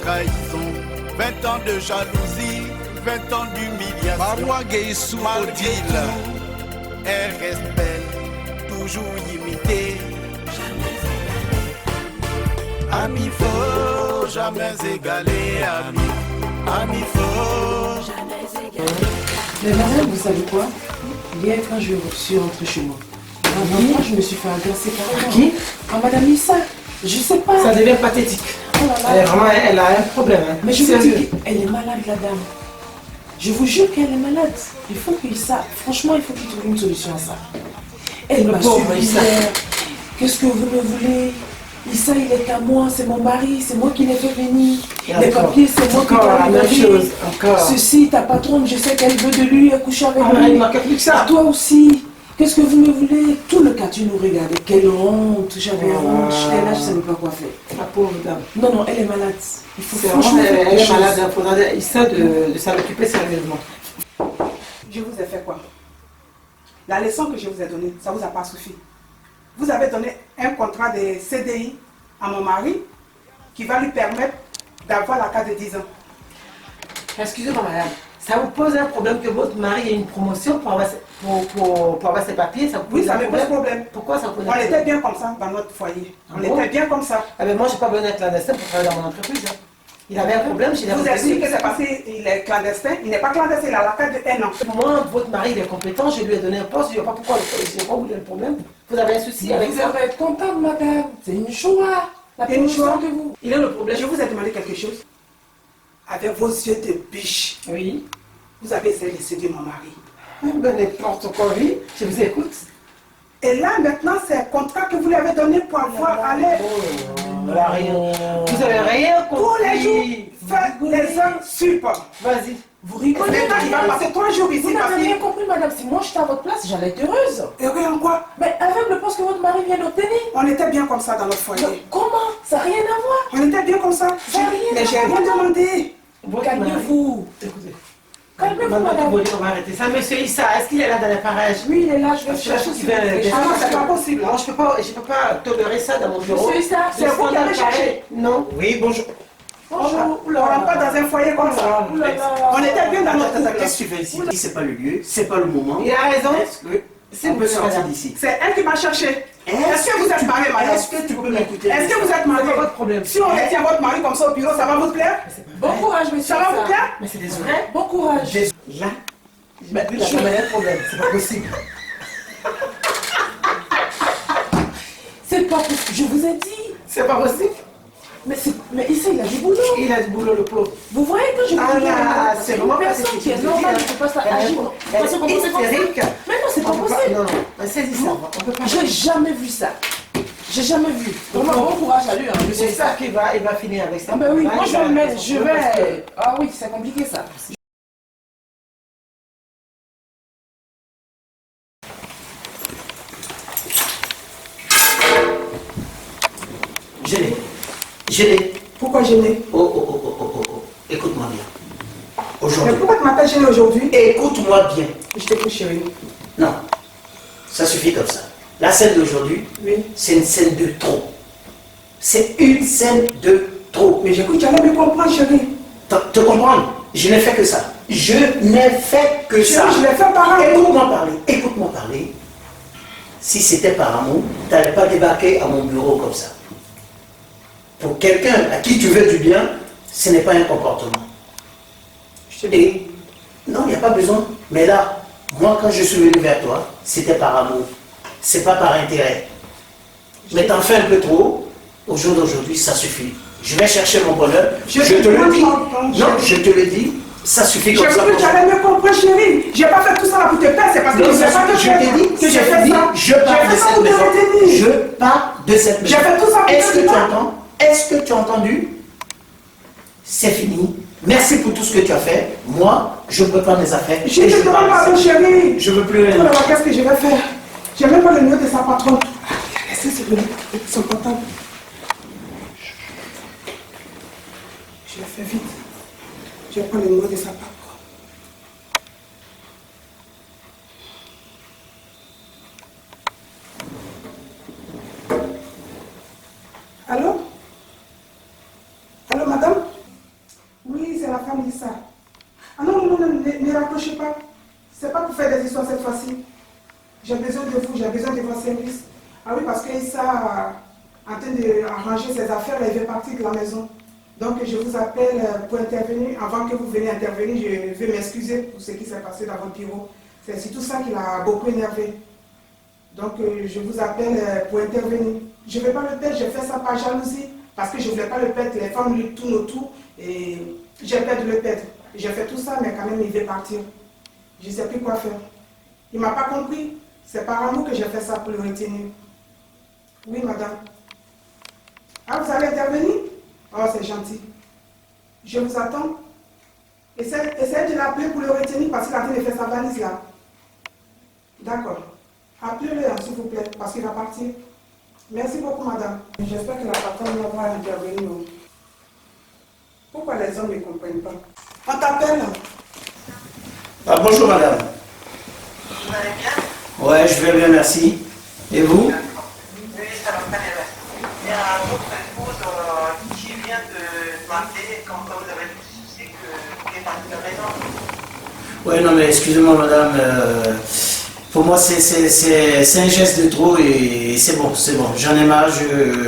trahison, 20 ans de jalousie, 20 ans d'humiliation. Maudit, un respect toujours imité. Ami faux, jamais égalé, ami faux, jamais égalé. Mais madame, vous savez quoi? Hier, quand je suis rentrée chez moi, moi, je me suis fait agresser par qui? Par madame Issa. Je sais pas. Ça devient pathétique. Oh là là. Vraiment, elle a un problème. Hein. Mais je vous dis qu'elle est malade, la dame. Je vous jure qu'elle est malade. Il faut qu'il ça. Franchement, il faut qu'il trouve une solution à ça. Elle m'a suivi hier. Qu'est-ce que vous me voulez? Issa, il est qu'à moi, c'est mon mari, c'est moi qui l'ai fait venir. Les papiers, c'est moi qui l'ai donné. Ceci, ta patronne, je sais qu'elle veut de lui, elle couche avec lui. Il manque plus que ça. Toi aussi. Qu'est-ce que vous me voulez? Tout le cas, tu nous regardais. Quelle honte, j'avais honte. J'étais là, je ne savais pas quoi faire. La pauvre dame. Non, non, elle est malade. Il faut franchement, elle est malade. Il faudrait Issa de s'en occuper sérieusement. Je vous ai fait quoi? La leçon que je vous ai donnée, ça ne vous a pas suffi. Vous avez donné un contrat de CDI à mon mari qui va lui permettre d'avoir la carte de 10 ans. Excusez-moi madame, ça vous pose un problème que votre mari ait une promotion pour avoir ses papiers? Ça vous pose Oui, ça me pose problème. Pourquoi ça pose problème? On était bien comme ça dans notre foyer. On était bien comme ça. Ah ben moi, je n'ai pas besoin d'être clandestin pour travailler dans mon entreprise. Hein. Il avait un problème, je l'ai Vous avez dit que c'est parce qu'il est clandestin. Il n'est pas clandestin, il a la carte de 1 an. Moi, votre mari, il est compétent, je lui ai donné un poste, je ne sais pas pourquoi je n'ai pas voulu le problème. Vous avez un souci avec ça? Vous devez être contente, madame. C'est une joie. La promotion de vous. Il est le problème. Je vous ai demandé quelque chose. Avec vos yeux de biche. Oui. Vous avez essayé de séduire mon mari. Ben, n'importe quoi, oui. Je vous écoute. Et là, maintenant, c'est un contrat que vous lui avez donné pour avoir aller. Vous avez rien compris. Tous les jours, faites les heures sup. Vas-y. Vous rigolez. Maintenant, il va passer 3 jours ici. Vous n'avez rien compris, madame. Si moi j'étais à votre place, j'allais être heureuse. Heureux en quoi? Mais avec le poste que votre mari vient d'obtenir. On était bien comme ça dans notre foyer. Mais comment? Ça n'a rien à voir. On était bien comme ça. Mais j'ai rien demandé. Calmez-vous. Écoutez. Calmez-vous, madame. On va arrêter ça. Monsieur Issa, est-ce qu'il est là dans les parages? Oui, il est là. Je vais chercher. Ah non, c'est pas possible. Non, je peux pas tolérer ça dans mon bureau. Monsieur Issa, c'est vous qui avez cherché? Non. Oui, bonjour. Bonjour. On rentre pas dans un foyer comme ça. On était bien dans notre couple. Qu'est-ce que tu fais ici? C'est pas le lieu, c'est pas le moment. Il a raison. Est-ce qu'on peut sortir d'ici? C'est elle qui m'a cherché. Est-ce que vous êtes marié, madame? Est-ce que tu peux m'écouter? Est-ce que vous êtes marié? C'est pas votre problème. Si on retient votre mari comme ça au bureau, ça va vous plaire? Bon courage, monsieur. Ça va vous plaire? Mais c'est des vrais. Bon courage. Là, il a un problème. C'est pas possible. C'est pas possible. Je vous ai dit. C'est pas possible. Mais ici, il a du boulot. Il a du boulot, le pauvre. Vous voyez que je Ah là, c'est vraiment une personne qui est normale, je ne peux pas agir. Elle est hystérique. Mais non, c'est pas possible. Non, non, saisis ça. On peut pas. J'ai jamais vu ça. J'ai jamais vu. Vraiment, bon courage à lui. Hein. C'est ça qu'il va finir avec ça. Ah ben oui, moi je vais me mettre, je vais... Ah oui, c'est compliqué ça. Je l'ai. Pourquoi gêner? Oh. Écoute-moi bien. Mais Aujourd'hui. pourquoi tu m'appelles gêner aujourd'hui? Écoute-moi bien. Je t'écoute, chérie. Non. Ça suffit comme ça. La scène d'aujourd'hui, Oui. c'est une scène de trop. C'est une scène de trop. Mais j'écoute, tu allais me comprendre, chérie. Te comprendre? Je n'ai fait que ça. Je n'ai fait que ça. Je l'ai fait par amour. Écoute-moi parler. Écoute-moi parler. Si c'était par amour, tu n'allais pas débarquer à mon bureau comme ça. Pour quelqu'un à qui tu veux du bien, ce n'est pas un comportement. Et non, il n'y a pas besoin. Mais là, moi, quand je suis venu vers toi, c'était par amour. C'est pas par intérêt. Mais t'en fais un peu trop. Au jour d'aujourd'hui, ça suffit. Je vais chercher mon bonheur. Je te le dis. Non, je te le dis. Ça suffit comme ça. J'ai cru que tu allais me comprendre, chérie. J'ai pas fait tout ça là pour te plaire, c'est parce que je t'ai dit que j'ai fait ça. Je pars de cette maison. Je pars de cette maison. J'ai fait tout ça pour te plaire. Est-ce que tu entends? Est-ce que tu as entendu? C'est fini. Merci pour tout ce que tu as fait. Moi, je peux prendre mes affaires. Je te demande pardon, chérie. Je ne veux plus rien. Qu'est-ce que je vais faire? Je n'ai même pas le numéro de sa patronne. Laissez son portable. Je le fais vite. Je prends le numéro de sa patronne. Allô? Allô, madame? la femme d'Issa. Ah non, non, non, ne raccrochez pas. C'est pas pour faire des histoires cette fois-ci. J'ai besoin de vous, j'ai besoin de vos services. Ah oui, parce qu'Issa, en train d'arranger ses affaires, elle veut partir de la maison. Donc je vous appelle pour intervenir. Avant que vous veniez intervenir, je vais m'excuser pour ce qui s'est passé dans votre bureau. C'est surtout ça qui l'a beaucoup énervé. Donc je vous appelle pour intervenir. Je ne vais pas le perdre, j'ai fait ça par jalousie. Parce que je ne voulais pas le perdre, les femmes lui tournent autour et j'ai peur de le perdre. J'ai fait tout ça, mais quand même il veut partir. Je ne sais plus quoi faire. Il ne m'a pas compris. C'est par amour que j'ai fait ça pour le retenir. Oui, madame. Ah, vous allez intervenir? Oh, c'est gentil. Je vous attends. Essayez de l'appeler pour le retenir parce qu'il a en train de faire sa valise là. D'accord. Appelez-le, s'il vous plaît, parce qu'il va partir. Merci beaucoup, madame. J'espère que la patronne va intervenir. Pourquoi les hommes ne comprennent pas? On t'appelle. Ah, bonjour, madame. Vous allez bien? Ouais, je vais bien, merci. Et vous? Oui, ça va très bien. Il y a votre épouse qui vient de m'appeler quand vous avez le souci qu'il est parti de la maison. Ouais, non, mais excusez-moi, madame. Pour moi, c'est un geste de trop et c'est bon, c'est bon. J'en ai marre,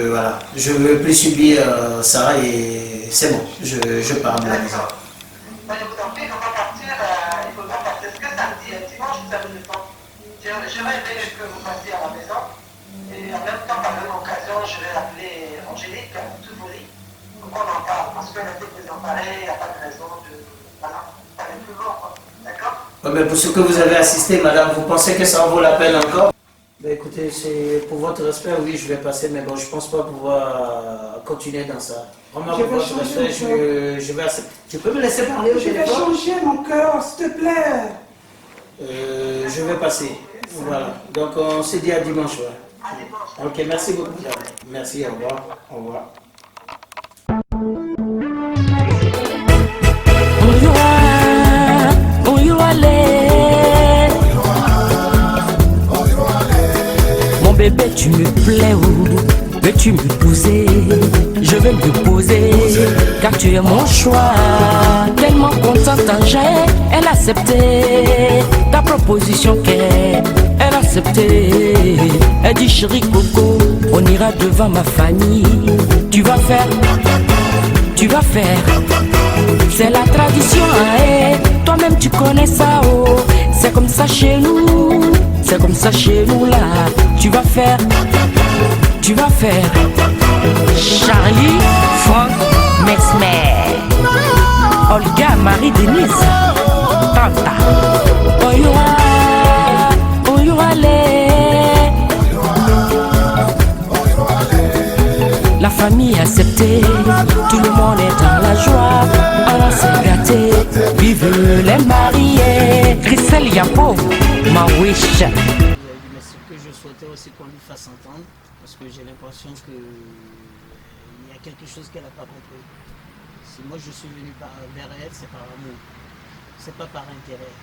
voilà. Je ne veux plus subir ça et c'est bon, je pars de la maison. Je vous en prie, il ne faut pas partir. Il faut pas partir. Est-ce que samedi, dimanche, vous avez le temps? J'aurais aimé que vous passiez à la maison. Et en même temps, par la même occasion, je vais appeler Angélique, tout voler, pour qu'on en parle. Parce qu'elle a été désemparée, il n'y a pas de raison de. Voilà, aller plus loin, quoi. D'accord? Ouais, mais pour ce que vous avez assisté, madame, vous pensez que ça en vaut la peine encore? Ben, écoutez, c'est pour votre respect, oui, je vais passer, mais bon, je ne pense pas pouvoir continuer dans ça. Vraiment, pour votre respect, je vais accepter. Tu peux me laisser parler au téléphone? Je vais changer mon cœur, s'il te plaît. Je vais passer. Voilà. Donc, on se dit à dimanche. Ouais. Ok, merci beaucoup. Merci, au revoir. Au revoir. Mon bébé, tu me plais, oh, veux-tu me poser? Je vais me poser, car tu es mon choix. Tellement contente, elle a accepté ta proposition elle a accepté. Elle dit chérie Coco, on ira devant ma famille. Tu vas faire, c'est la tradition, hein, toi-même tu connais ça, oh. C'est comme ça chez nous, c'est comme ça chez nous là. Tu vas faire. Charlie, Franck, Mesmer, Olga, Marie-Denise, Tanta, la famille acceptée, tout le monde est dans la joie, on s'est gâté, vive les mariés, Christelle Yapo, ma wish. Mais ce que je souhaitais aussi qu'on lui fasse entendre, parce que j'ai l'impression qu'il y a quelque chose qu'elle n'a pas compris. Si moi je suis venu vers elle, c'est par amour, c'est pas par intérêt.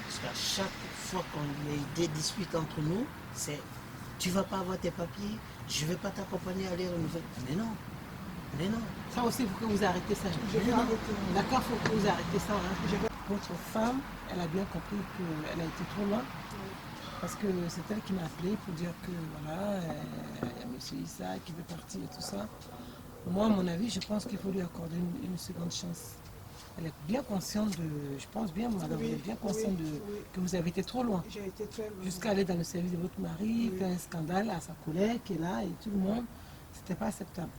Parce qu'à chaque fois qu'on a des disputes entre nous, c'est tu vas pas avoir tes papiers, je vais pas t'accompagner à les renouveler. Mais non, mais non. Ça aussi, il faut que vous arrêtez ça. D'accord, il faut que vous arrêtez ça. Hein. Votre femme, elle a bien compris qu'elle a été trop loin. Parce que c'est elle qui m'a appelé pour dire que voilà, il y a M. Issa qui veut partir et tout ça. Moi, à mon avis, je pense qu'il faut lui accorder une seconde chance. Elle est bien consciente de, je pense bien, madame, vous êtes bien consciente que vous avez été trop loin. J'ai été très loin. Jusqu'à aller dans le service de votre mari, faire un scandale à sa collègue qui est là et tout le monde, c'était pas acceptable.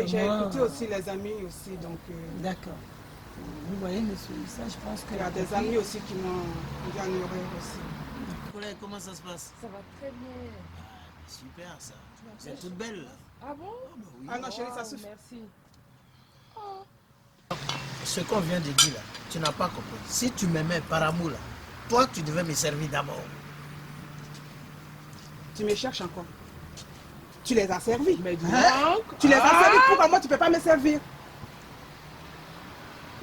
J'ai écouté aussi les amis aussi, donc... D'accord. Vous voyez, monsieur Issa, je pense qu'il y a des amis aussi qui m'ont ignoré aussi. Collègue, comment ça se passe? Ça va très bien. Super ça. Vous êtes toute belle là. Ah bon? Oui. Ah non, chérie, ça suffit. Merci. Ce qu'on vient de dire là, tu n'as pas compris. Si tu m'aimais par amour là, toi tu devais me servir d'abord. Tu me cherches encore. Tu les as servis. Mais tu les as servis, pourquoi moi tu ne peux pas me servir?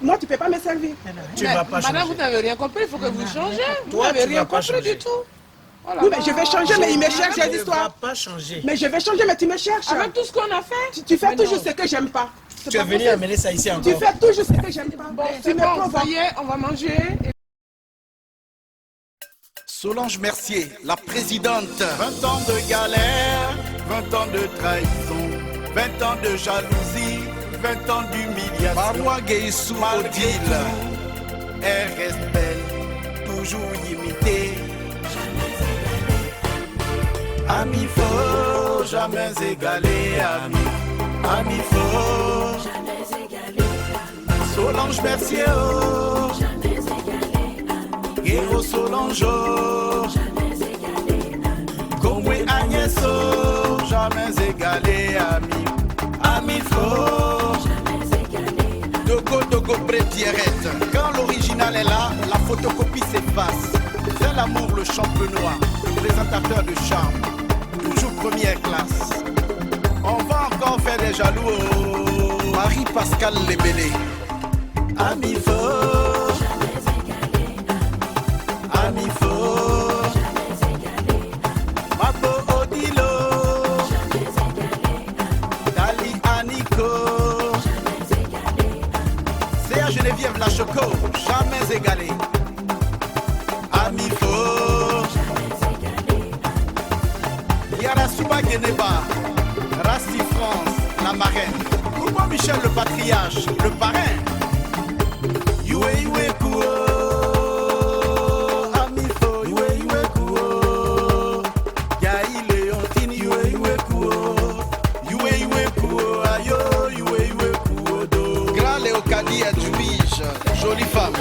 Non, tu ne peux pas me servir. Tu ne vas pas changer. Madame, vous n'avez rien compris, il faut que vous changez. Vous Toi, n'avez tu rien vas pas compris changer. du tout. Voilà. Oui, mais je vais changer, mais il me cherche des Tu ne vas histoires. pas changer. Mais je vais changer, mais tu me cherches. Avec tout ce qu'on a fait. Tu fais Mais toujours non. ce que j'aime pas. Tu es venu amener ça ici encore. Tu fais toujours ce que j'aime pas. Bon, c'est bon, ça y est, on va manger. Solange Mercier, la présidente. 20 ans de galère, 20 ans de trahison, 20 ans de jalousie, 20 ans d'humiliation. Marois Gueissou Odile, elle reste belle, toujours imitée. Ami faux, jamais égalé, ami faux, jamais égalé. Solange Mercier, oh, jamais égalé. Guéro Solange, oh, jamais égalé. Komwe Agnès, oh, jamais égalé, ami faux, jamais égalé. Dogo Prédierette. Quand l'original est là, la photocopie s'efface. C'est l'amour, le champenois, le présentateur de charme. Toujours première classe. On va encore faire des jaloux. Oh. Marie-Pascale Lébélé. Ami faux, jamais égalé. Ami faux, jamais égalé. Mabo Odilo, jamais égalé. Dali Aniko, jamais égalé. Serge Geneviève Lachoco, jamais égalé. Ami faux, jamais égalé. Yarasuba Geneba, Rassi France, la marraine. Comment Michel le patriarche, le parrain. Yue Kuo, ami faux, Yue Kuo. Yahi Léontine, Yue Kuo, ayo, Yue Kuo do. Grand Léocadie Adjouige, jolie femme.